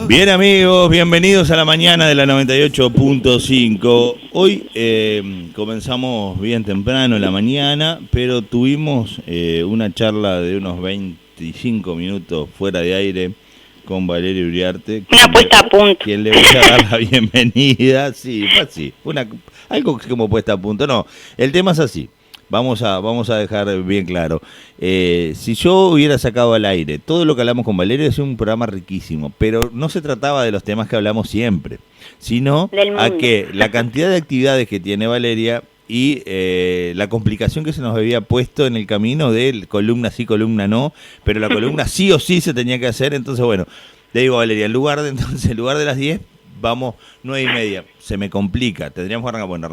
Bien amigos, bienvenidos a la mañana de la 98.5. Hoy comenzamos bien temprano en la mañana, pero tuvimos una charla de unos 25 minutos fuera de aire con Valeria Uriarte. Una puesta a punto. Quien le voy a dar la bienvenida. Sí, fue así. Algo como puesta a punto. No, el tema es así. Vamos a dejar bien claro. Si yo hubiera sacado al aire todo lo que hablamos con Valeria, es un programa riquísimo, pero no se trataba de los temas que hablamos siempre, sino a que la cantidad de actividades que tiene Valeria y la complicación que se nos había puesto en el camino de columna sí, columna no, pero la columna sí o sí se tenía que hacer. Entonces, bueno, le digo a Valeria, en lugar de las 10, vamos 9:30, se me complica, tendríamos que arrancar, bueno,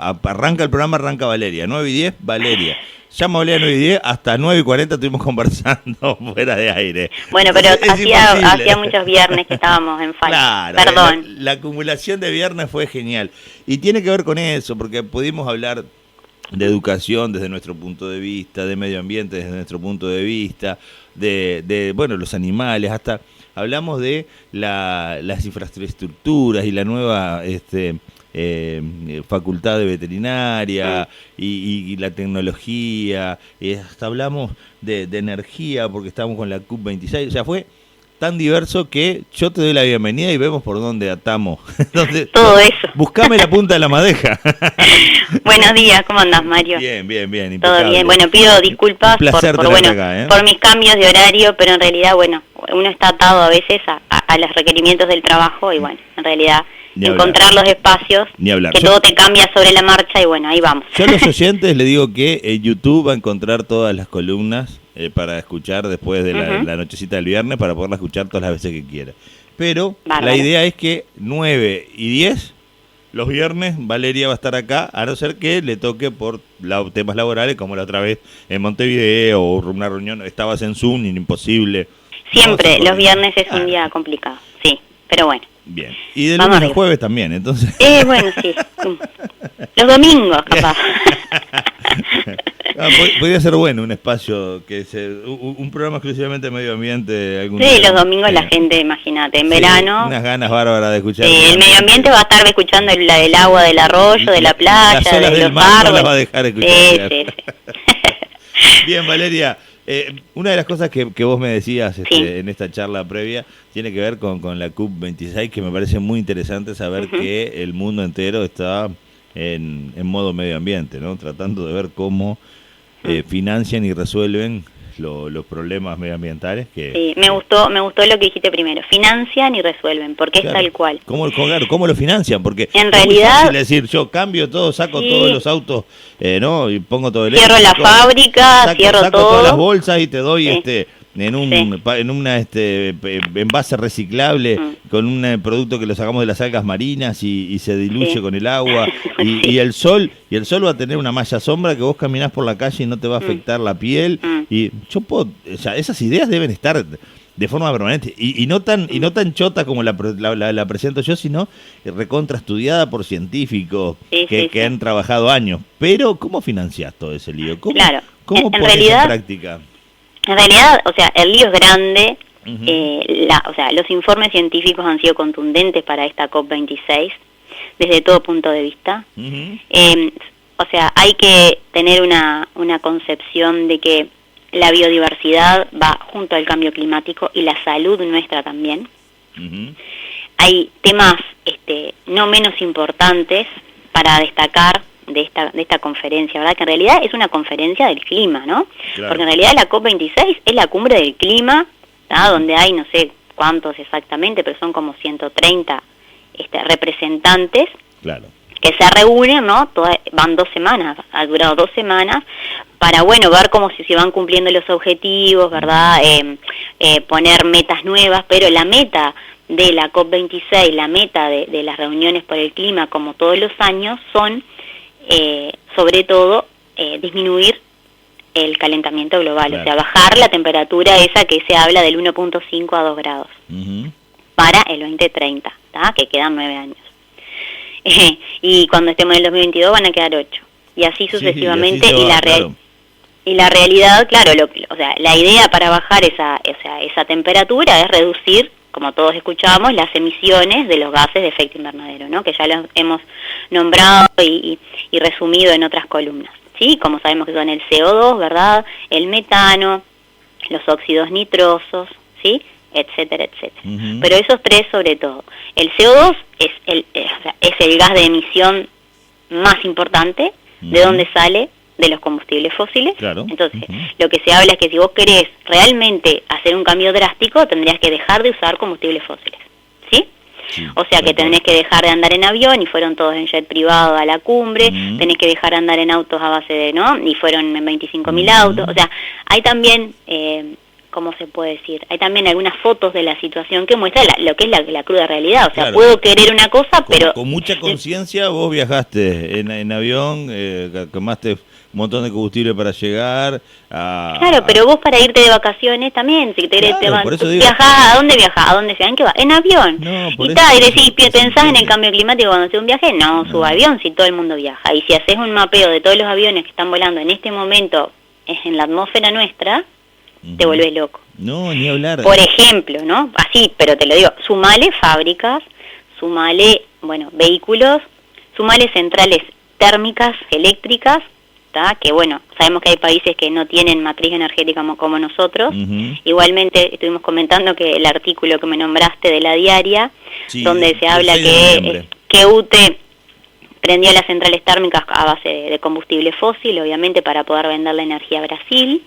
arranca el programa, arranca Valeria, 9:10, Valeria, llama a Valeria 9:10, hasta 9:40 estuvimos conversando fuera de aire. Bueno, pero hacía muchos viernes que estábamos en falta, claro, perdón. La acumulación de viernes fue genial, y tiene que ver con eso, porque pudimos hablar de educación desde nuestro punto de vista, de medio ambiente desde nuestro punto de vista, de bueno, los animales, hasta hablamos de las infraestructuras y la nueva facultad de veterinaria y la tecnología, hasta hablamos de energía porque estamos con la COP26, o sea, fue tan diverso que yo te doy la bienvenida y vemos por dónde atamos. Todo eso. Buscame la punta de la madeja. Buenos días, ¿cómo andás, Mario? Bien. Todo bien. Bueno, pido disculpas por mis cambios de horario, pero en realidad, bueno, uno está atado a veces a los requerimientos del trabajo y bueno, en realidad encontrar los espacios, que todo te cambia sobre la marcha y bueno, ahí vamos. Yo a los oyentes les digo que en YouTube va a encontrar todas las columnas para escuchar después de la nochecita del viernes, para poderla escuchar todas las veces que quiera. Pero la idea es que 9 y 10, los viernes, Valeria va a estar acá, a no ser que le toque por temas laborales, como la otra vez en Montevideo, o una reunión, estabas en Zoom, imposible. Siempre, los viernes es un día complicado, sí, pero bueno. Bien, y de lunes a jueves también, entonces. Bueno, sí. Los domingos, capaz. Podría ser bueno un espacio, un programa exclusivamente de medio ambiente. Los domingos la gente, imagínate, en verano. Unas ganas bárbaras de escuchar. El medio ambiente va a estar escuchando la del agua, del arroyo, de la playa, las olas de del los mar árboles. No las va a dejar escuchar. Sí. Bien, Valeria. Una de las cosas que vos me decías en esta charla previa tiene que ver con la COP26, que me parece muy interesante saber que el mundo entero está en modo medio ambiente, ¿no? Tratando de ver cómo financian y resuelven los problemas medioambientales. Sí, me gustó lo que dijiste primero, financian y resuelven, porque es tal cual. ¿Cómo lo financian? Porque en realidad es decir, yo cambio todo, saco todos los autos, ¿no? Y pongo todo el cierro la fábrica, cierro saco todo, todas las bolsas y te doy en un envase reciclable con un producto que lo sacamos de las algas marinas y se diluye con el agua y el sol va a tener una malla sombra que vos caminás por la calle y no te va a afectar la piel y yo puedo, o sea, esas ideas deben estar de forma permanente y no tan chota como la presento yo, sino recontra estudiada por científicos que han trabajado años. Pero ¿cómo financiás todo ese lío? ¿Cómo pones en práctica? En realidad, o sea, el lío es grande, los informes científicos han sido contundentes para esta COP26, desde todo punto de vista. O sea, hay que tener una concepción de que la biodiversidad va junto al cambio climático y la salud nuestra también. Hay temas no menos importantes para destacar de esta conferencia, ¿verdad? Que en realidad es una conferencia del clima, ¿no? Claro. Porque en realidad la COP26 es la cumbre del clima, ¿tá? Donde hay no sé cuántos exactamente, pero son como 130 representantes que se reúnen, ¿no? Van 2 semanas, ha durado 2 semanas, para, bueno, ver cómo se van cumpliendo los objetivos, ¿verdad? Poner metas nuevas, pero la meta de la COP26, la meta de las reuniones por el clima, como todos los años, son sobre todo disminuir el calentamiento global, o sea, bajar la temperatura esa que se habla del 1.5 a 2 grados para el 2030, ¿tá? Que quedan 9 años. Y cuando estemos en el 2022 van a quedar 8. Y así sucesivamente, y la realidad, claro, o sea, la idea para bajar esa temperatura es reducir como todos escuchamos, las emisiones de los gases de efecto invernadero, ¿no? Que ya los hemos nombrado y resumido en otras columnas, ¿sí? Como sabemos que son el CO2, ¿verdad? El metano, los óxidos nitrosos, ¿sí? Etcétera, etcétera. Pero esos tres sobre todo. El CO2 es el gas de emisión más importante. ¿De dónde sale? De los combustibles fósiles. Claro. Entonces, lo que se habla es que si vos querés realmente hacer un cambio drástico, tendrías que dejar de usar combustibles fósiles, ¿sí? Sí, o sea que tenés que dejar de andar en avión, y fueron todos en jet privado a la cumbre, tenés que dejar de andar en autos a base de, ¿no? Y fueron en 25.000 autos. O sea, hay también, ¿cómo se puede decir? Hay también algunas fotos de la situación que muestra lo que es la cruda realidad. O sea, claro, puedo querer una cosa, pero... Con mucha conciencia vos viajaste en avión, quemaste un montón de combustible para llegar a... Claro, pero vos para irte de vacaciones también, si querés, claro, viajás, ¿a dónde viajás? ¿A dónde se van? ¿Qué va? En avión. No, y tal, y decís, ¿pensás en el cambio climático cuando haces un viaje? No, suba avión si todo el mundo viaja. Y si haces un mapeo de todos los aviones que están volando en este momento en la atmósfera nuestra, te volvés loco. No, ni hablar. Por ejemplo, ¿no? Así, pero te lo digo, sumale fábricas, sumale, bueno, vehículos, sumale centrales térmicas, eléctricas, ¿tá? Que bueno, sabemos que hay países que no tienen matriz energética como nosotros. Igualmente estuvimos comentando que el artículo que me nombraste de La Diaria, sí, donde se habla que UTE prendió las centrales térmicas a base de combustible fósil, obviamente para poder vender la energía a Brasil.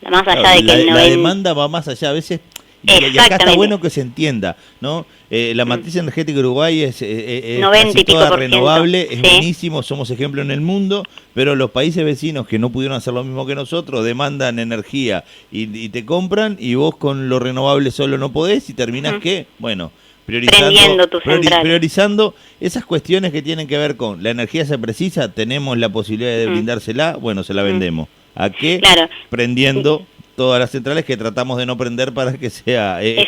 Más allá de que la demanda va más allá a veces, y acá está bueno que se entienda, ¿no? La matriz energética de Uruguay es 90 casi toda % renovable, es buenísimo, somos ejemplo en el mundo, pero los países vecinos que no pudieron hacer lo mismo que nosotros demandan energía y te compran, y vos con lo renovable solo no podés, y terminás que, bueno, priorizando esas cuestiones que tienen que ver con la energía se precisa, tenemos la posibilidad de brindársela, bueno, se la vendemos. ¿A qué? Claro. Prendiendo todas las centrales que tratamos de no prender para que sea... es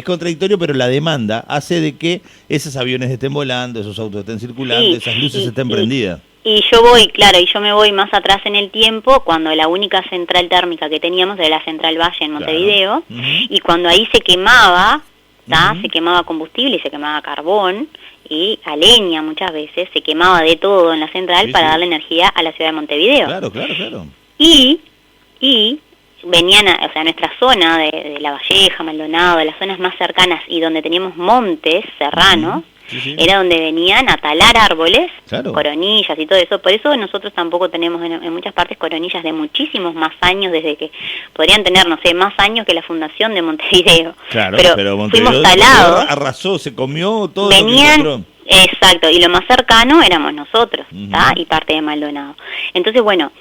contradictorio, pero la demanda hace de que esos aviones estén volando, esos autos estén circulando, esas luces estén prendidas. Y yo voy, claro, y yo me voy más atrás en el tiempo, cuando la única central térmica que teníamos era la Central Valle en Montevideo, y cuando ahí se quemaba, se quemaba combustible y se quemaba carbón, y a leña muchas veces, se quemaba de todo en la central para darle energía a la ciudad de Montevideo. Claro. Y venían, o sea, nuestra zona de La Valleja, Maldonado, de las zonas más cercanas y donde teníamos montes serranos, era donde venían a talar árboles, coronillas y todo eso. Por eso nosotros tampoco tenemos en muchas partes coronillas de muchísimos más años, desde que podrían tener, no sé, más años que la fundación de Montevideo. Claro, pero Montevideo fuimos talados. Arrasó, se comió todo. Venían, exacto, y lo más cercano éramos nosotros, y parte de Maldonado. Entonces, bueno,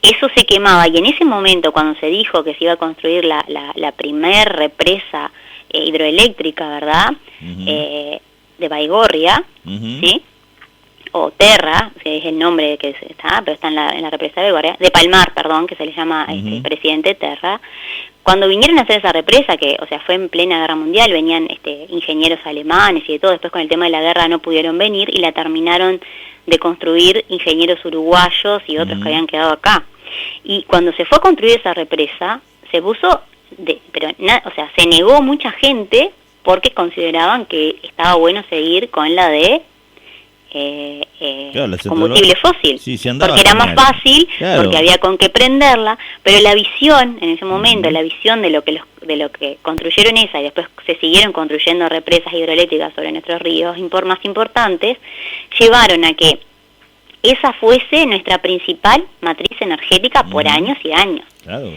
eso se quemaba, y en ese momento cuando se dijo que se iba a construir la primer represa hidroeléctrica, ¿verdad?, de Baigorria, ¿sí?, o Terra, que es el nombre que está, pero está en la represa de Baigorria, de Palmar, perdón, que se le llama presidente Terra. Cuando vinieron a hacer esa represa, que, o sea, fue en plena guerra mundial, venían ingenieros alemanes y de todo, después con el tema de la guerra no pudieron venir y la terminaron de construir ingenieros uruguayos y otros que habían quedado acá. Y cuando se fue a construir esa represa, se puso, se negó mucha gente porque consideraban que estaba bueno seguir con la de combustible fósil, porque era más fácil, porque había con qué prenderla, pero la visión en ese momento, la visión de lo que construyeron esa, y después se siguieron construyendo represas hidroeléctricas sobre nuestros ríos más importantes, llevaron a que esa fuese nuestra principal matriz energética por años y años. Claro,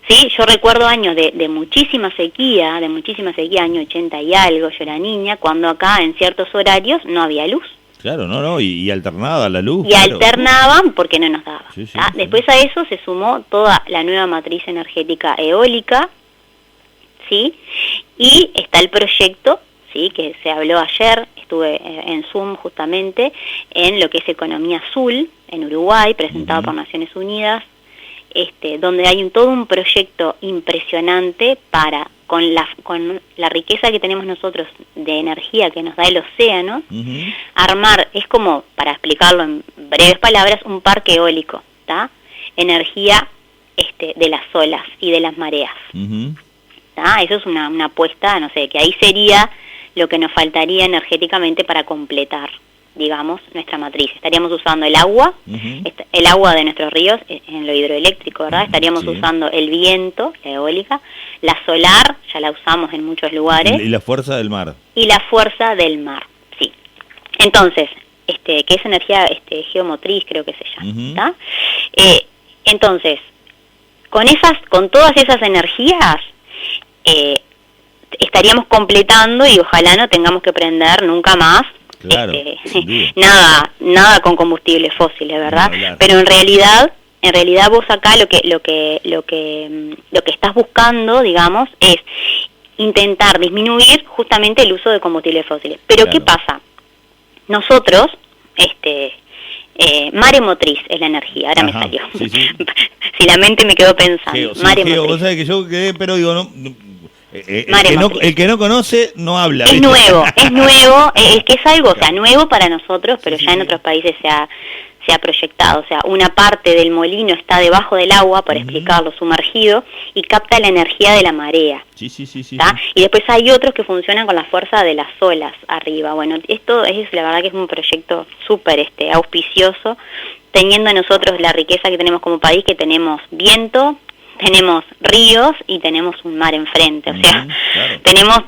Sí, yo recuerdo años de muchísima sequía, año 80 y algo, yo era niña, cuando acá en ciertos horarios no había luz. Claro, y alternaba la luz. Y alternaban porque no nos daba. Después a eso se sumó toda la nueva matriz energética eólica, ¿sí? Y está el proyecto, ¿sí?, que se habló ayer, estuve en Zoom justamente, en lo que es Economía Azul, en Uruguay, presentado por Naciones Unidas, donde hay todo un proyecto impresionante para, con la riqueza que tenemos nosotros de energía que nos da el océano, armar, es como, para explicarlo en breves palabras, un parque eólico, ¿tá? Energía de las olas y de las mareas. ¿tá? Eso es una apuesta, no sé, que ahí sería lo que nos faltaría energéticamente para completar, digamos, nuestra matriz. Estaríamos usando el agua, el agua de nuestros ríos en lo hidroeléctrico, ¿verdad? Estaríamos usando el viento, la eólica, la solar, ya la usamos en muchos lugares. Y la fuerza del mar. Y la fuerza del mar, sí. Entonces, que es energía geomotriz, creo que se llama, ¿está? Entonces, con todas esas energías, estaríamos completando y ojalá no tengamos que prender nunca más. Claro, nada con combustibles fósiles, ¿verdad? No, pero en realidad vos acá lo que estás buscando, digamos, es intentar disminuir justamente el uso de combustibles fósiles. Pero ¿qué pasa? Nosotros, mare motriz es la energía, ahora me salió. Sí. Si la mente me quedó pensando. Mare motriz. Vos sabés que yo quedé, pero digo, no. El que no conoce no habla. Es nuevo, es que es algo, o sea, nuevo para nosotros, pero ya en otros países se ha proyectado. O sea, una parte del molino está debajo del agua, por explicarlo, sumergido, y capta la energía de la marea. Sí. Y después hay otros que funcionan con la fuerza de las olas arriba. Bueno, esto es la verdad que es un proyecto súper auspicioso, teniendo nosotros la riqueza que tenemos como país, que tenemos viento, tenemos ríos y tenemos un mar enfrente, o sea, tenemos,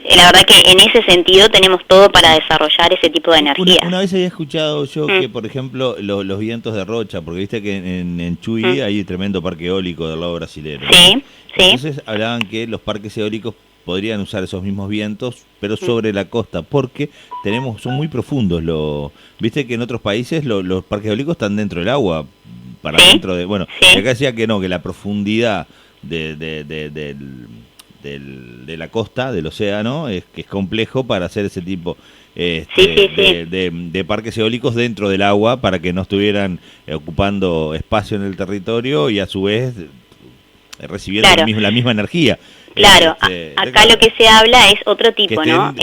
la verdad que en ese sentido tenemos todo para desarrollar ese tipo de energía. Una vez había escuchado yo que, por ejemplo, los vientos de Rocha, porque viste que en Chuy hay un tremendo parque eólico del lado brasilero. Sí. Entonces hablaban que los parques eólicos podrían usar esos mismos vientos, pero sobre la costa, porque son muy profundos. Viste que en otros países los parques eólicos están dentro del agua, para dentro de... Bueno, acá decía que no, que la profundidad de la costa, del océano, es complejo para hacer ese tipo de parques eólicos dentro del agua, para que no estuvieran ocupando espacio en el territorio y a su vez recibieran la misma energía. Claro, acá lo que se habla es otro tipo, ¿no?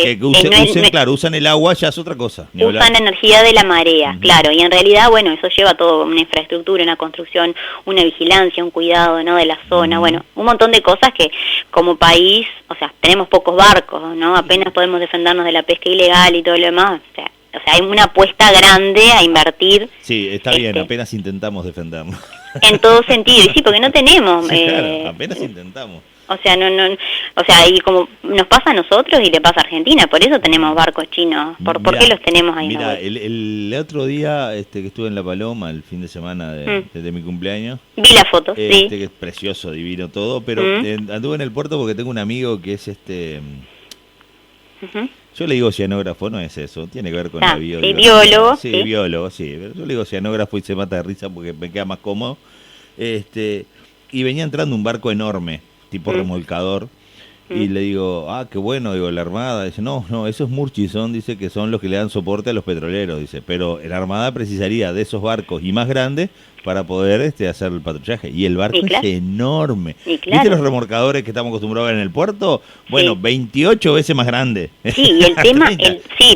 Usan el agua, ya es otra cosa. Usan energía de la marea, claro, y en realidad, bueno, eso lleva todo una infraestructura, una construcción, una vigilancia, un cuidado, ¿no?, de la zona, bueno, un montón de cosas que como país, o sea, tenemos pocos barcos, ¿no? Apenas podemos defendernos de la pesca ilegal y todo lo demás, o sea, hay una apuesta grande a invertir. Sí, está bien, apenas intentamos defendernos. En todo sentido, y sí, porque no tenemos... claro, apenas intentamos. O sea, y como nos pasa a nosotros y le pasa a Argentina, por eso tenemos barcos chinos. ¿Por qué los tenemos ahí? Mira, el otro día que estuve en La Paloma, el fin de semana de mi cumpleaños. Vi la foto, sí. Que es precioso, divino todo, pero anduve en el puerto porque tengo un amigo que es yo le digo oceanógrafo, no es eso, tiene que ver con la biología. Sí, biólogo. Sí, biólogo, sí. Pero yo le digo oceanógrafo y se mata de risa porque me queda más cómodo. Y venía entrando un barco enorme, tipo remolcador, y le digo, qué bueno, digo, la Armada. Dice, no, esos Murchison, dice que son los que le dan soporte a los petroleros, dice, pero la Armada precisaría de esos barcos y más grandes para poder hacer el patrullaje. Y el barco es enorme. ¿Viste los remolcadores que estamos acostumbrados a ver en el puerto? Bueno, 28 veces más grande. Sí, y el tema,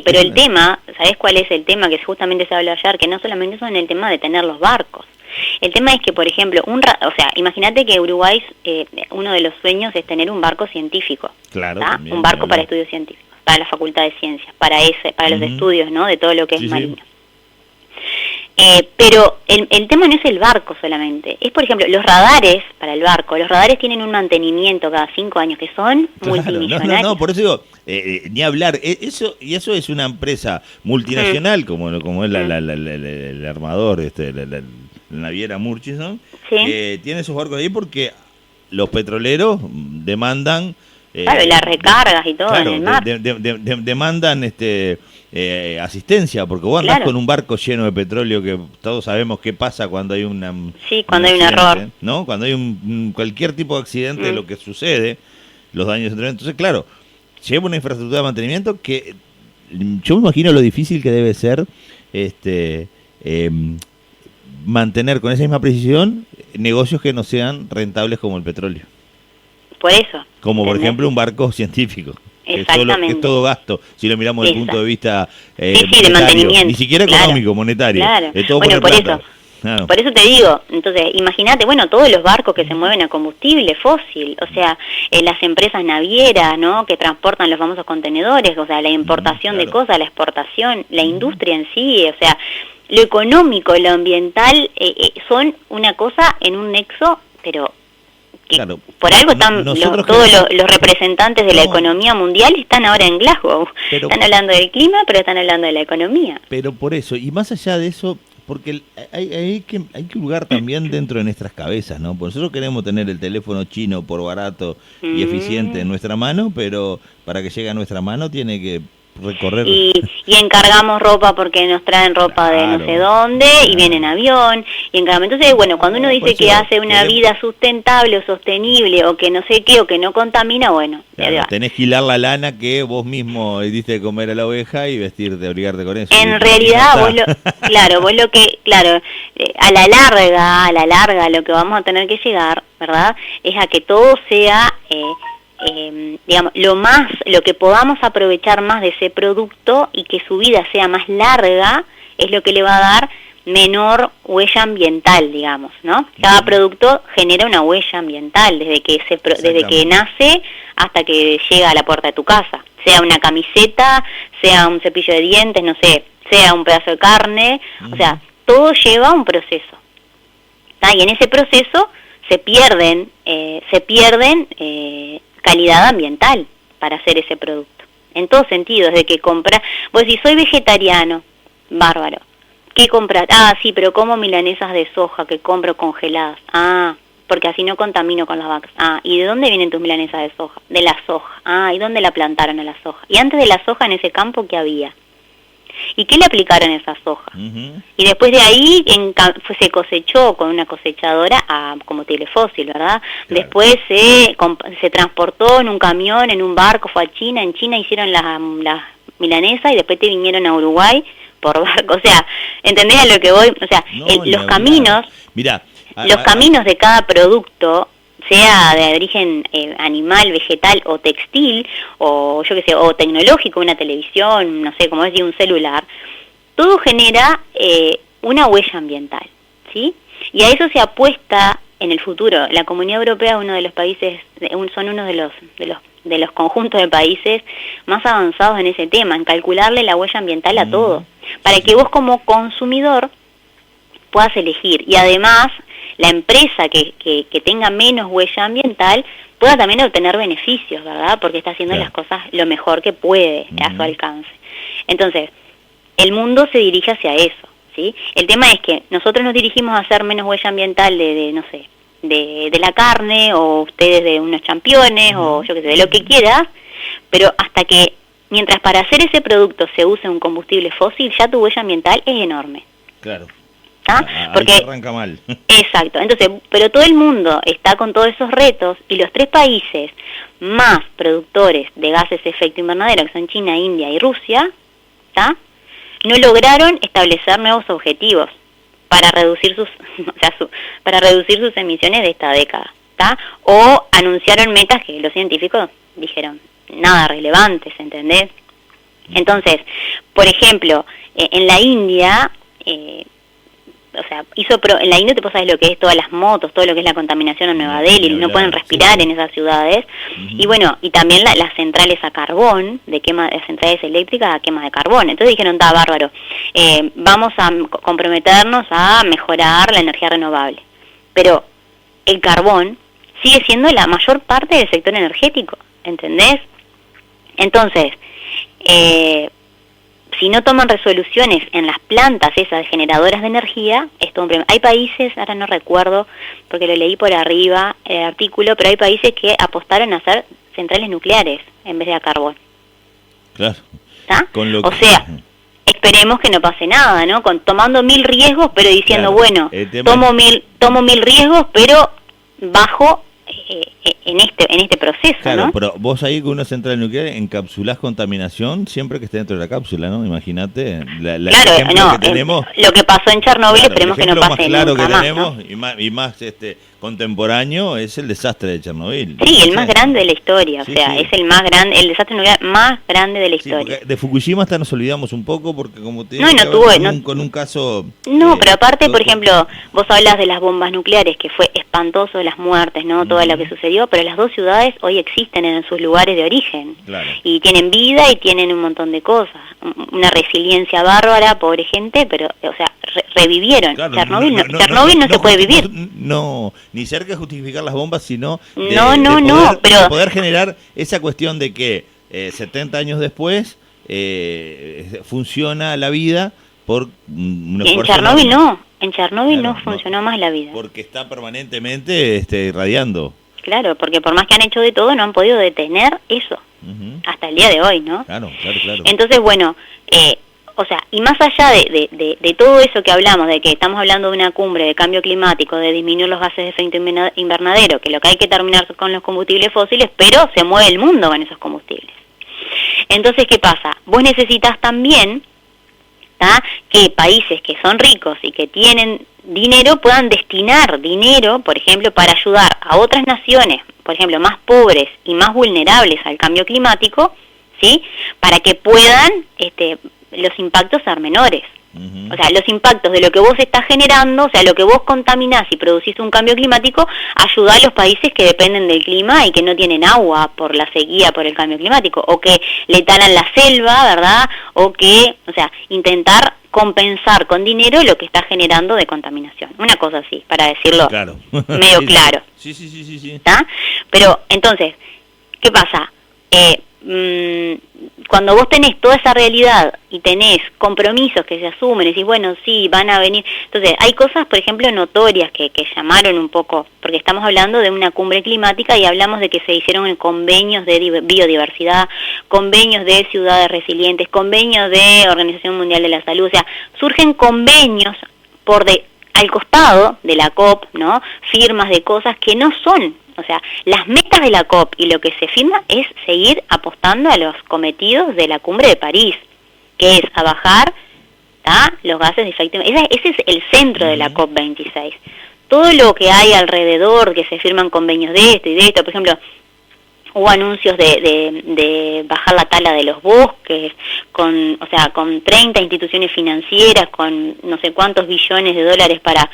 pero el tema, ¿sabés cuál es el tema? Que justamente se habló ayer, que no solamente son el tema de tener los barcos. El tema es que, por ejemplo, imagínate que Uruguay, uno de los sueños es tener un barco científico. Claro. También, un barco para estudios científicos, para la Facultad de Ciencias, para los estudios, ¿no?, de todo lo que es marino. Pero el tema no es el barco solamente, es, por ejemplo, los radares para el barco. Los radares tienen un mantenimiento cada 5 años que son multimillonarios. No, por eso digo, ni hablar. Eso es una empresa multinacional, como es el armador, la naviera Murchison, que tiene esos barcos ahí porque los petroleros demandan... claro, y las recargas y todo en el mar. Demandan asistencia, porque vos andás con un barco lleno de petróleo, que todos sabemos qué pasa cuando hay cuando hay un error, ¿no? Cuando hay cualquier tipo de accidente, lo que sucede, los daños. Entonces, claro, lleva una infraestructura de mantenimiento que yo me imagino lo difícil que debe ser mantener con esa misma precisión negocios que no sean rentables como el petróleo. Por eso. Como por ejemplo un barco científico. Exactamente. Que es todo gasto, si lo miramos desde el punto de vista de mantenimiento. Ni siquiera económico, monetario. Claro. Es todo por eso. Claro. Por eso te digo, entonces, imagínate, bueno, todos los barcos que se mueven a combustible fósil, o sea, las empresas navieras, ¿no?, que transportan los famosos contenedores, o sea, la importación de cosas, la exportación, la industria en sí, o sea, lo económico, lo ambiental, son una cosa en un nexo, pero que por algo están todos los representantes de la economía mundial están ahora en Glasgow. Están hablando del clima, pero están hablando de la economía. Pero por eso, y más allá de eso, porque hay que hurgar también dentro de nuestras cabezas, ¿no? Porque nosotros queremos tener el teléfono chino por barato y eficiente en nuestra mano, pero para que llegue a nuestra mano tiene que recorrer. Y encargamos ropa porque nos traen ropa de no sé dónde y viene en avión. Y encargamos. Entonces, bueno, cuando uno dice que hace una vida sustentable o sostenible o que no sé qué o que no contamina, bueno. Claro, tenés que hilar la lana que vos mismo diste de comer a la oveja y vestirte, obligarte con eso. En realidad, vos lo que, a la larga, lo que vamos a tener que llegar, ¿verdad?, es a que todo sea... digamos, lo que podamos aprovechar más de ese producto y que su vida sea más larga es lo que le va a dar menor huella ambiental, digamos, ¿no? Cada producto genera una huella ambiental desde que nace hasta que llega a la puerta de tu casa, sea una camiseta, sea un cepillo de dientes, no sé, sea un pedazo de carne, o sea, todo lleva un proceso, ¿tá? Y en ese proceso se pierden calidad ambiental para hacer ese producto. En todo sentido, desde que compras... Vos decís, soy vegetariano, bárbaro. ¿Qué compras? Ah, sí, pero como milanesas de soja que compro congeladas. Ah, porque así no contamino con las vacas. Ah, ¿y de dónde vienen tus milanesas de soja? De la soja. Ah, ¿y dónde la plantaron a la soja? Y antes de la soja en ese campo, ¿qué había? ¿Y qué le aplicaron a esa soja? Y después de ahí se cosechó con una cosechadora a combustible fósil, ¿verdad? Claro. Después se transportó en un camión, en un barco, fue a China, en China hicieron las milanesas y después te vinieron a Uruguay por barco. O sea, ¿entendés a lo que voy? O sea, los caminos, los caminos de cada producto, sea de origen animal, vegetal o textil, o yo qué sé, o tecnológico, una televisión, no sé, como decir, un celular, todo genera una huella ambiental, ¿sí? Y a eso se apuesta en el futuro. La Comunidad Europea es uno de los países, son uno de los conjuntos de países más avanzados en ese tema, en calcularle la huella ambiental a todo, para que vos como consumidor puedas elegir, y además la empresa que tenga menos huella ambiental pueda también obtener beneficios, ¿verdad? Porque está haciendo las cosas lo mejor que puede a su alcance. Entonces, el mundo se dirige hacia eso, ¿sí? El tema es que nosotros nos dirigimos a hacer menos huella ambiental no sé, de la carne, o ustedes de unos championes, o yo qué sé, de lo que quieras, pero hasta que, mientras para hacer ese producto se use un combustible fósil, ya tu huella ambiental es enorme. Claro. Porque arranca mal. Exacto. Entonces, pero todo el mundo está con todos esos retos, y los 3 países más productores de gases de efecto invernadero, que son China, India y Rusia, ¿tá?, no lograron establecer nuevos objetivos para reducir para reducir sus emisiones de esta década, ¿tá? O anunciaron metas que los científicos dijeron nada relevantes, ¿entendés? Entonces, por ejemplo, en la India, en la India, vos sabés lo que es todas las motos, todo lo que es la contaminación en Nueva Delhi, no pueden respirar en esas ciudades, y bueno, y también las centrales a carbón, las centrales eléctricas a quema de carbón. Entonces dijeron, está bárbaro, vamos a comprometernos a mejorar la energía renovable, pero el carbón sigue siendo la mayor parte del sector energético, ¿entendés? Entonces, si no toman resoluciones en las plantas esas generadoras de energía, es todo un problema. Hay países, ahora no recuerdo, porque lo leí por arriba el artículo, pero hay países que apostaron a hacer centrales nucleares en vez de a carbón. Claro. ¿Está? O sea, esperemos que no pase nada, ¿no? Tomando 1000 riesgos, pero diciendo, bueno, tomo mil riesgos, pero bajo en este proceso, claro, ¿no? pero vos ahí con una central nuclear encapsulás contaminación siempre que esté dentro de la cápsula, ¿no? Imagínate, el ejemplo que tenemos. Lo que pasó en Chernobyl, claro, esperemos que no pase más claro nunca que más, tenemos, ¿no? y más contemporáneo es el desastre de Chernobyl. Sí, el más grande de la historia, sí, o sea, sí. es el más grande, el desastre nuclear más grande de la historia. De Fukushima hasta nos olvidamos un poco porque como te No, digo, no tuvo, con un caso... No, pero aparte, por ejemplo, vos hablas de las bombas nucleares, que fue espantoso las muertes, ¿no? Todo lo que sucedió, pero las dos ciudades hoy existen en sus lugares de origen. Claro. Y tienen vida y tienen un montón de cosas. Una resiliencia bárbara, pobre gente, pero, o sea, revivieron. Claro, Chernobyl no se puede vivir. No, ni cerca de justificar las bombas, sino pero poder generar esa cuestión de que 70 años después funciona la vida por un esfuerzo. En Chernobyl no funcionó más la vida. Porque está permanentemente irradiando. Claro, porque por más que han hecho de todo, no han podido detener eso. Hasta el día de hoy, ¿no? Claro. Entonces, bueno, o sea, y más allá de todo eso que hablamos, de que estamos hablando de una cumbre de cambio climático, de disminuir los gases de efecto invernadero, que lo que hay que terminar con los combustibles fósiles, pero se mueve el mundo con esos combustibles. Entonces, ¿qué pasa? Vos necesitas también que países que son ricos y que tienen dinero puedan destinar dinero, por ejemplo, para ayudar a otras naciones, por ejemplo, más pobres y más vulnerables al cambio climático, ¿sí? Para que puedan los impactos ser menores. O sea, los impactos de lo que vos estás generando, o sea, lo que vos contaminás y producís un cambio climático, ayuda a los países que dependen del clima y que no tienen agua por la sequía, por el cambio climático, o que le talan la selva, ¿verdad? O sea, intentar compensar con dinero lo que está generando de contaminación. Una cosa así, para decirlo medio claro. Sí. ¿Está? Pero, entonces, ¿qué pasa? Cuando vos tenés toda esa realidad y tenés compromisos que se asumen, y decís, bueno, sí, van a venir. Entonces, hay cosas, por ejemplo, notorias que llamaron un poco, porque estamos hablando de una cumbre climática y hablamos de que se hicieron convenios de biodiversidad, convenios de ciudades resilientes, convenios de Organización Mundial de la Salud, o sea, surgen convenios al costado de la COP, ¿no? Firmas de cosas que no son. O sea, las metas de la COP y lo que se firma es seguir apostando a los cometidos de la cumbre de París, que es a bajar los gases de efecto invernadero. Ese es el centro de la COP 26. Todo lo que hay alrededor, que se firman convenios de esto y de esto, por ejemplo, hubo anuncios de bajar la tala de los bosques, con 30 instituciones financieras, con no sé cuántos billones de dólares para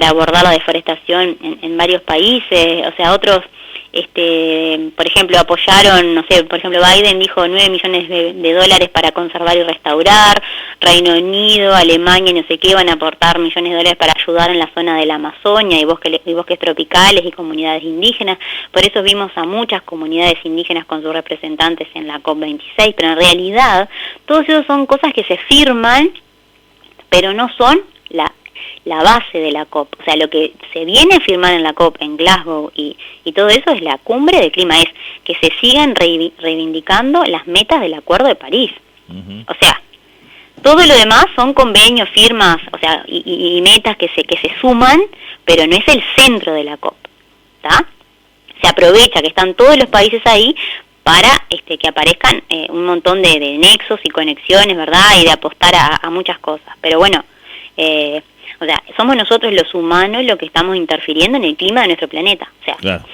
abordar la deforestación en varios países, o sea, otros, por ejemplo, apoyaron, no sé, por ejemplo, Biden dijo 9 millones de dólares para conservar y restaurar, Reino Unido, Alemania, no sé qué, van a aportar millones de dólares para ayudar en la zona de la Amazonia y bosques tropicales y comunidades indígenas. Por eso vimos a muchas comunidades indígenas con sus representantes en la COP26, pero en realidad todos esos son cosas que se firman, pero no son la base de la COP. O sea, lo que se viene a firmar en la COP en Glasgow y todo eso es la cumbre de clima, es que se sigan reivindicando las metas del Acuerdo de París. O sea, todo lo demás son convenios, firmas, o sea, y metas que se suman, pero no es el centro de la COP, ¿está? Se aprovecha que están todos los países ahí para que aparezcan un montón de nexos y conexiones, ¿verdad? Y de apostar a muchas cosas. Pero bueno, o sea, somos nosotros los humanos los que estamos interfiriendo en el clima de nuestro planeta. O sea, claro.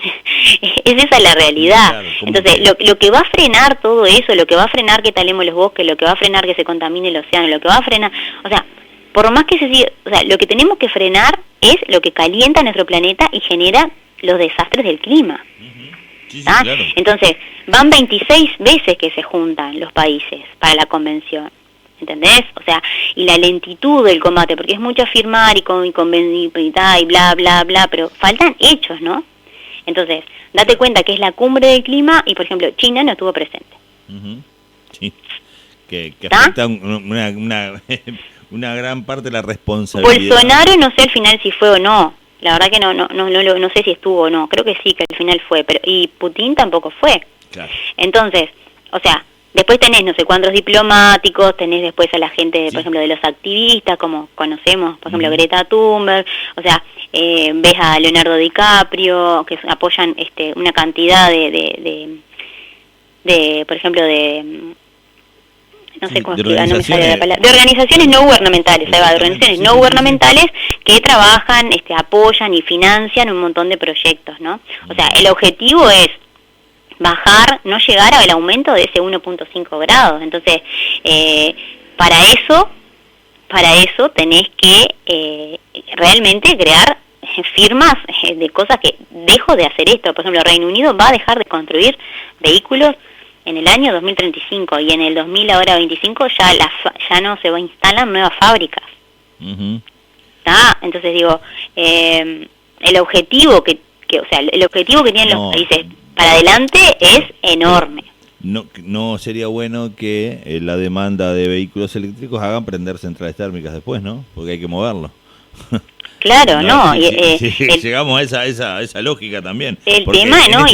Es esa la realidad. Claro, entonces, lo que va a frenar todo eso, lo que va a frenar que talemos los bosques, lo que va a frenar que se contamine el océano, lo que va a frenar, o sea, por más que se siga, o sea, lo que tenemos que frenar es lo que calienta nuestro planeta y genera los desastres del clima. Sí, claro. Entonces, van 26 veces que se juntan los países para la convención. ¿Entendés? O sea, y la lentitud del combate, porque es mucho afirmar y bla, bla, bla, pero faltan hechos, ¿no? Entonces, date cuenta que es la cumbre del clima y, por ejemplo, China no estuvo presente. Sí, que afecta una gran parte de la responsabilidad. Bolsonaro no sé al final si fue o no. La verdad que no sé si estuvo o no. Creo que sí, que al final fue, pero y Putin tampoco fue. Claro. Entonces, o sea, Después tenés no sé cuántos diplomáticos, tenés después a la gente, por ejemplo, de los activistas, como conocemos, por ejemplo, Greta Thunberg, o sea, ves a Leonardo DiCaprio, que apoyan una cantidad de por ejemplo, no sé cómo explicar, no me sale la palabra, de organizaciones no gubernamentales, de organizaciones no gubernamentales que trabajan, apoyan y financian un montón de proyectos, ¿no? O sea, el objetivo es bajar, no llegar al aumento de ese 1.5 grados. Entonces, para eso tenés que realmente crear firmas de cosas que dejo de hacer esto. Por ejemplo, Reino Unido va a dejar de construir vehículos en el año 2035 y en el 2025 ya no se instalan nuevas fábricas. Entonces digo, el objetivo que tienen los países para adelante es enorme. No sería bueno que la demanda de vehículos eléctricos hagan prender centrales térmicas después, ¿no? Porque hay que moverlo. Claro, llegamos a esa lógica también. El tema, ¿no?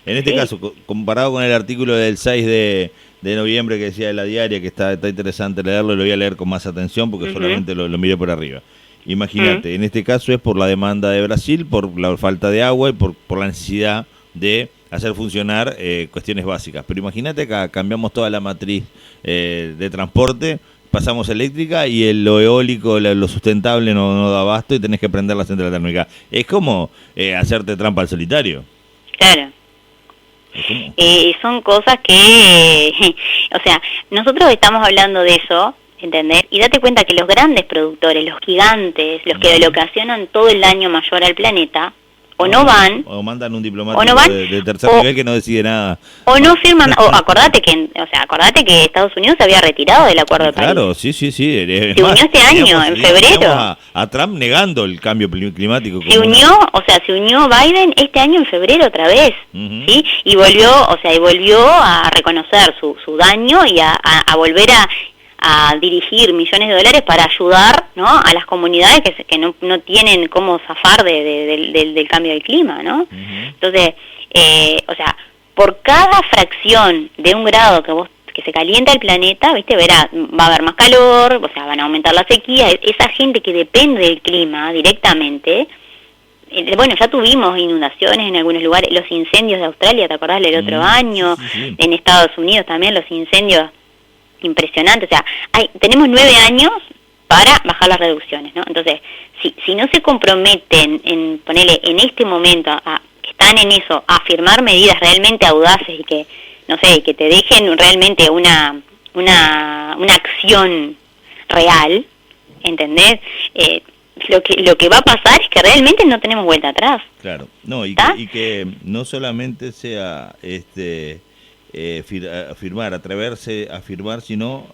En este caso, comparado con el artículo del 6 de noviembre que decía de la diaria, que está interesante leerlo, lo voy a leer con más atención porque solamente lo miré por arriba. Imagínate, en este caso es por la demanda de Brasil, por la falta de agua y por la necesidad de hacer funcionar cuestiones básicas. Pero imagínate que cambiamos toda la matriz de transporte, pasamos eléctrica y lo eólico, lo sustentable no da abasto y tenés que prender la central térmica. Es como hacerte trampa al solitario. Claro. Son cosas que, o sea, nosotros estamos hablando de eso, ¿entendés? Y date cuenta que los grandes productores, los gigantes, los que le ocasionan todo el daño mayor al planeta, o no van, o mandan un diplomático de tercer nivel que no decide nada, o no firman, o acordate que Estados Unidos se había retirado del Acuerdo de París. Claro, sí. Se unió este año, en febrero. A Trump negando el cambio climático. Se unió Biden este año en febrero otra vez, ¿sí? Y volvió a reconocer su daño y a volver a dirigir millones de dólares para ayudar, ¿no?, a las comunidades que no tienen cómo zafar del cambio del clima, ¿no? Entonces, o sea, por cada fracción de un grado que se calienta el planeta, ¿viste? Va a haber más calor, o sea, van a aumentar la sequía. Esa gente que depende del clima directamente, bueno, ya tuvimos inundaciones en algunos lugares, los incendios de Australia, ¿te acordás del otro año? Sí. En Estados Unidos también los incendios impresionantes. O sea, tenemos 9 años para bajar las reducciones, ¿no? Entonces, si no se comprometen en este momento, que están en eso, a firmar medidas realmente audaces y que, no sé, que te dejen realmente una acción real, ¿entendés? Lo que va a pasar es que realmente no tenemos vuelta atrás. Claro, no, y que no solamente sea firmar, atreverse a firmar, sino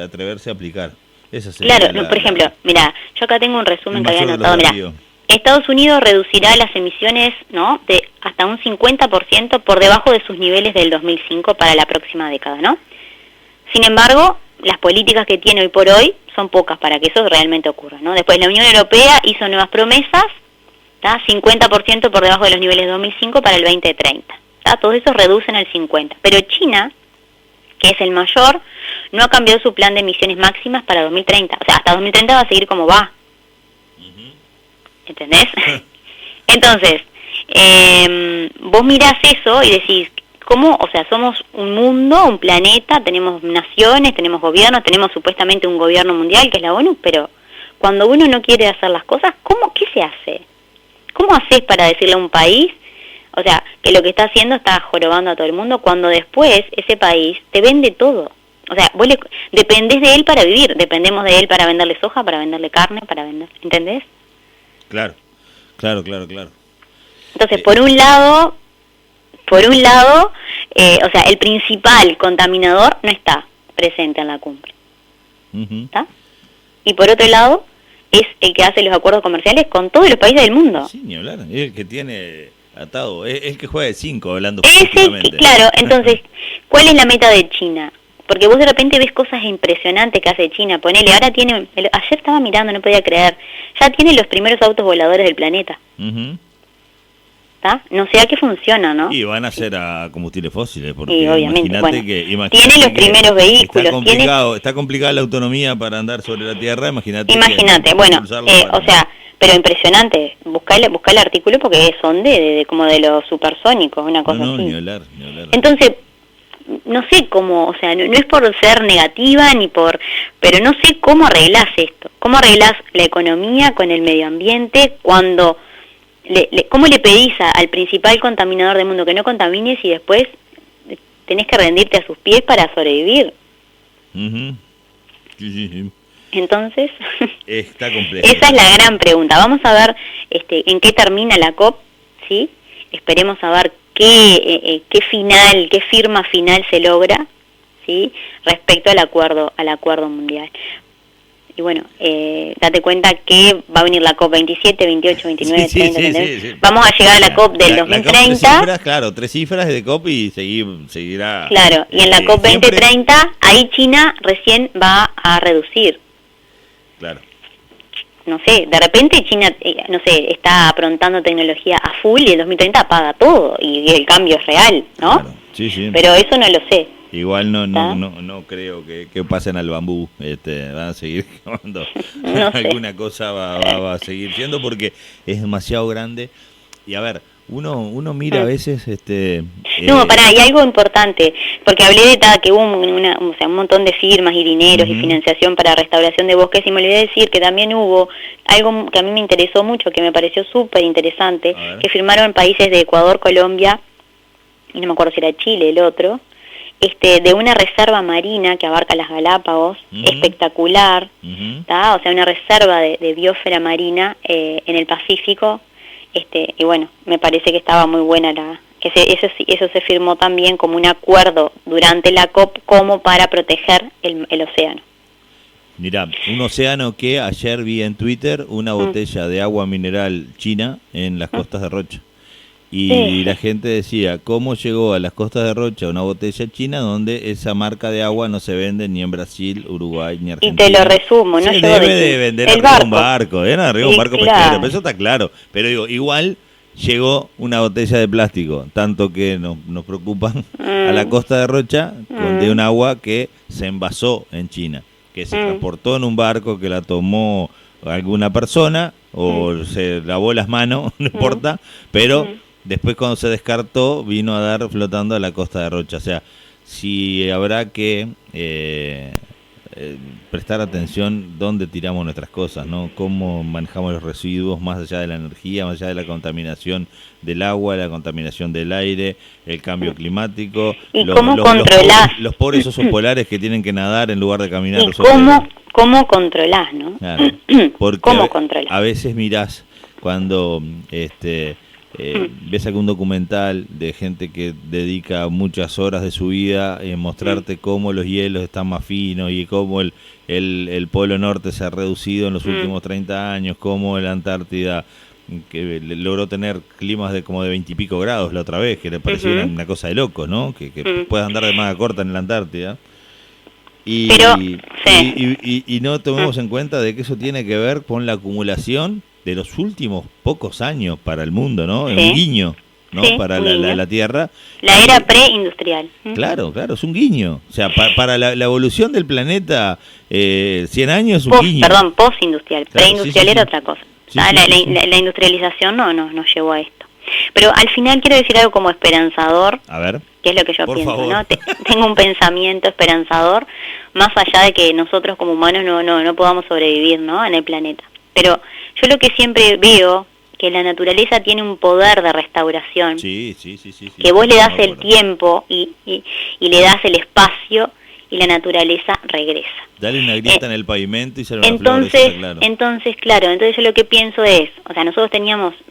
atreverse a aplicar. Esa claro, por ejemplo, mira, yo acá tengo un resumen que había anotado. Mira, Estados Unidos reducirá las emisiones, ¿no?, de hasta un 50% por debajo de sus niveles del 2005 para la próxima década, ¿no? Sin embargo, las políticas que tiene hoy por hoy son pocas para que eso realmente ocurra, ¿no? Después la Unión Europea hizo nuevas promesas, 50% por debajo de los niveles de 2005 para el 2030. Todos esos reducen al 50%. Pero China, que es el mayor, no ha cambiado su plan de emisiones máximas para 2030. O sea, hasta 2030 va a seguir como va. ¿Entendés? Entonces, vos mirás eso y decís, ¿cómo? O sea, somos un mundo, un planeta, tenemos naciones, tenemos gobiernos, tenemos supuestamente un gobierno mundial que es la ONU, pero cuando uno no quiere hacer las cosas, ¿qué se hace? ¿Cómo haces para decirle a un país, o sea, que lo que está haciendo está jorobando a todo el mundo, cuando después ese país te vende todo? O sea, vos dependés de él para vivir, dependemos de él para venderle soja, para venderle carne, ¿entendés? Claro. Entonces, por un lado, o sea, el principal contaminador no está presente en la cumbre, ¿está? Y por otro lado, es el que hace los acuerdos comerciales con todos los países del mundo. Sí, ni hablar, es el que tiene atado, es el que juega de 5, hablando claro, entonces, ¿cuál es la meta de China? Porque vos de repente ves cosas impresionantes que hace China. Ponele, ahora ayer estaba mirando, no podía creer, ya tiene los primeros autos voladores del planeta. ¿tá? No sé a qué funciona, ¿no? Y van a ser a combustibles fósiles, porque y obviamente, tiene los primeros vehículos. Está complicada la autonomía para andar sobre la Tierra, imagínate, bueno, o sea, pero impresionante, buscar el artículo porque son de como de los supersónicos, una cosa así. Ni hablar. Entonces, no sé cómo, o sea, no es por ser negativa pero no sé cómo arreglás esto, cómo arreglás la economía con el medio ambiente cuando, ¿cómo le pedís al principal contaminador del mundo que no contamines y después tenés que rendirte a sus pies para sobrevivir? Sí. Entonces, está complejo. Esa es la gran pregunta. Vamos a ver en qué termina la COP, ¿sí? Esperemos a ver qué firma final se logra, ¿sí? Respecto al acuerdo mundial. Y bueno, date cuenta que va a venir la COP 27, 28, 29, 30, sí. Vamos a llegar a la COP del 2030. La COP, tres cifras de COP y seguirá. Claro, y en la COP 2030, ahí China recién va a reducir. Claro. No sé, de repente China, está aprontando tecnología a full y el 2030 apaga todo y el cambio es real, ¿no? Claro. Sí. Pero eso no lo sé. Igual no creo que pasen al bambú, van a seguir tomando alguna cosa va a seguir siendo porque es demasiado grande. Y a ver, uno mira a veces y algo importante, porque hablé de que hubo un montón de firmas y dineros y financiación para restauración de bosques, y me olvidé decir que también hubo algo que a mí me interesó mucho, que me pareció súper interesante, que firmaron países de Ecuador, Colombia, y no me acuerdo si era Chile el otro, de una reserva marina que abarca las Galápagos, espectacular, o sea, una reserva de biosfera marina en el Pacífico. Y bueno, me parece que estaba muy buena eso se firmó también como un acuerdo durante la COP como para proteger el océano. Mirá, un océano que ayer vi en Twitter una botella de agua mineral china en las costas de Rocha. Y la gente decía, ¿cómo llegó a las costas de Rocha una botella china donde esa marca de agua no se vende ni en Brasil, Uruguay, ni Argentina? Y te lo resumo, ¿no? Se debe de vender arriba un barco, arriba un barco pesquero, pero eso está claro. Pero digo, igual llegó una botella de plástico, tanto que nos preocupan a la costa de Rocha, de un agua que se envasó en China, que se transportó en un barco, que la tomó alguna persona, o se lavó las manos, no importa, pero... Después cuando se descartó, vino a dar flotando a la costa de Rocha. O sea, si habrá que prestar atención dónde tiramos nuestras cosas, ¿no? Cómo manejamos los residuos, más allá de la energía, más allá de la contaminación del agua, la contaminación del aire, el cambio climático. ¿Y cómo controlás? Los pobres osos polares que tienen que nadar en lugar de caminar. ¿Y cómo controlás, no? Claro, porque ¿Cómo controlás? A veces mirás cuando... ves algún documental de gente que dedica muchas horas de su vida en mostrarte cómo los hielos están más finos y cómo el Polo Norte se ha reducido en los últimos 30 años, cómo la Antártida que logró tener climas de como de 20 y pico grados la otra vez, que le pareció una cosa de locos, ¿no? Que puedas andar de manga corta en la Antártida. Y no tomemos en cuenta de que eso tiene que ver con la acumulación de los últimos pocos años para el mundo, ¿no? Un guiño, ¿no? Para la Tierra. La era preindustrial. Claro, es un guiño. O sea, para la evolución del planeta, 100 años es un guiño. Perdón, postindustrial. Claro, preindustrial era otra cosa. La industrialización no nos llevó a esto. Pero al final quiero decir algo como esperanzador. A ver. Que es lo que yo pienso, favor. ¿No? Tengo un pensamiento esperanzador, más allá de que nosotros como humanos no podamos sobrevivir, ¿no? En el planeta. Pero yo lo que siempre veo, que la naturaleza tiene un poder de restauración. Sí. Que vos le das el tiempo y le das el espacio y la naturaleza regresa. Dale una grieta en el pavimento y sale una flor, claro. Entonces yo lo que pienso es, o sea, nosotros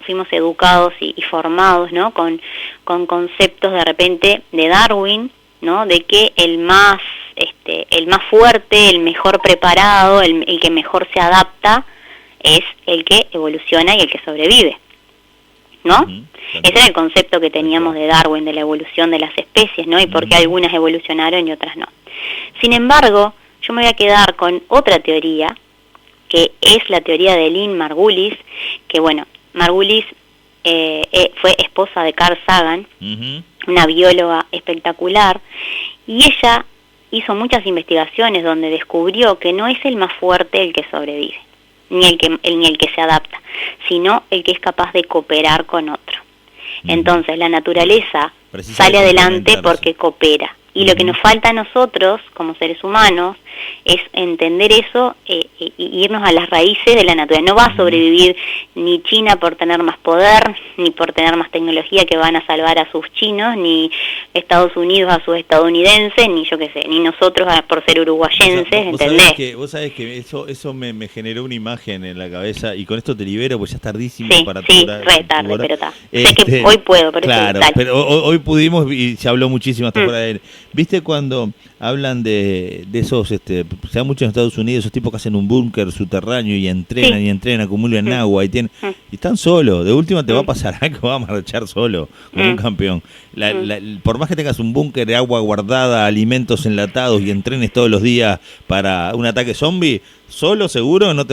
fuimos educados y formados, ¿no? Con conceptos de repente de Darwin, ¿no? De que el más fuerte, el mejor preparado, el que mejor se adapta, es el que evoluciona y el que sobrevive, ¿no? Ese era el concepto que teníamos de Darwin, de la evolución de las especies, ¿no? Y por qué algunas evolucionaron y otras no. Sin embargo, yo me voy a quedar con otra teoría, que es la teoría de Lynn Margulis, que bueno, Margulis fue esposa de Carl Sagan, una bióloga espectacular, y ella hizo muchas investigaciones donde descubrió que no es el más fuerte el que sobrevive, ni el que se adapta, sino el que es capaz de cooperar con otro. Entonces la naturaleza sale adelante porque coopera. Y lo que nos falta a nosotros, como seres humanos, es entender eso e irnos a las raíces de la naturaleza. No va a sobrevivir ni China por tener más poder, ni por tener más tecnología que van a salvar a sus chinos, ni Estados Unidos a sus estadounidenses, ni yo qué sé, ni nosotros por ser uruguayenses, ¿entendés? Vos sabés que eso me generó una imagen en la cabeza, y con esto te libero, pues ya es tardísimo para tu hora. Sí, re tarde, pero está. Sé que hoy puedo, por claro, eso pero hoy pudimos, y se habló muchísimo hasta fuera de él. ¿Viste cuando hablan de esos, se da mucho en Estados Unidos, esos tipos que hacen un búnker subterráneo y entrenan, acumulan agua y están solos? De última te va a pasar algo, va a marchar solo, como un campeón. Por más que tengas un búnker de agua guardada, alimentos enlatados y entrenes todos los días para un ataque zombie, solo seguro no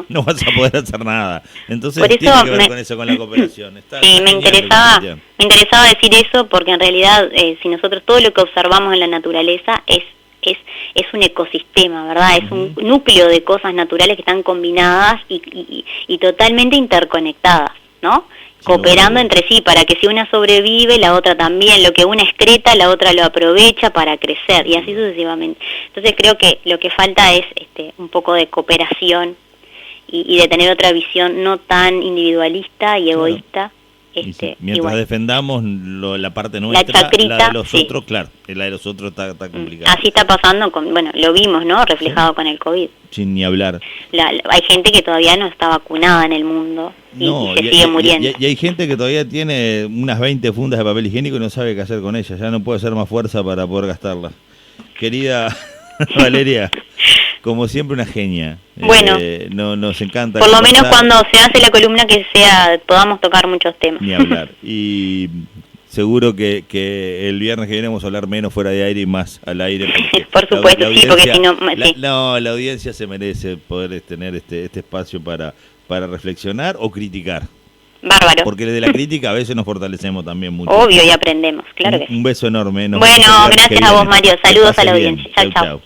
no vas a poder hacer nada. Entonces por eso tiene que ver con eso, con la cooperación. Me interesaba decir eso, porque en realidad si nosotros todo lo que observamos en la naturaleza es un ecosistema, ¿verdad? Es un núcleo de cosas naturales que están combinadas y totalmente interconectadas, ¿no? Cooperando entre sí, para que si una sobrevive, la otra también. Lo que una excreta, la otra lo aprovecha para crecer, y así sucesivamente. Entonces creo que lo que falta es un poco de cooperación y de tener otra visión no tan individualista y egoísta. Mientras defendamos la parte nuestra, la de los otros, claro, la de los otros está complicada. Así está pasando, lo vimos, ¿no? Reflejado con el COVID. Sin ni hablar. Hay gente que todavía no está vacunada en el mundo y se sigue muriendo. Y hay gente que todavía tiene unas 20 fundas de papel higiénico y no sabe qué hacer con ellas, ya no puede hacer más fuerza para poder gastarlas. Querida Valeria, como siempre una genia. Bueno, nos encanta. Por lo menos cuando se hace la columna podamos tocar muchos temas. Ni hablar. Y seguro que el viernes que viene vamos a hablar menos fuera de aire y más al aire. Por supuesto, sí, porque si no... la audiencia se merece poder tener este espacio para reflexionar o criticar. Bárbaro. Porque desde la crítica a veces nos fortalecemos también mucho. Obvio, y aprendemos, claro que sí. Un beso enorme. Bueno, gracias a vos, Mario. Saludos a la audiencia. Chau.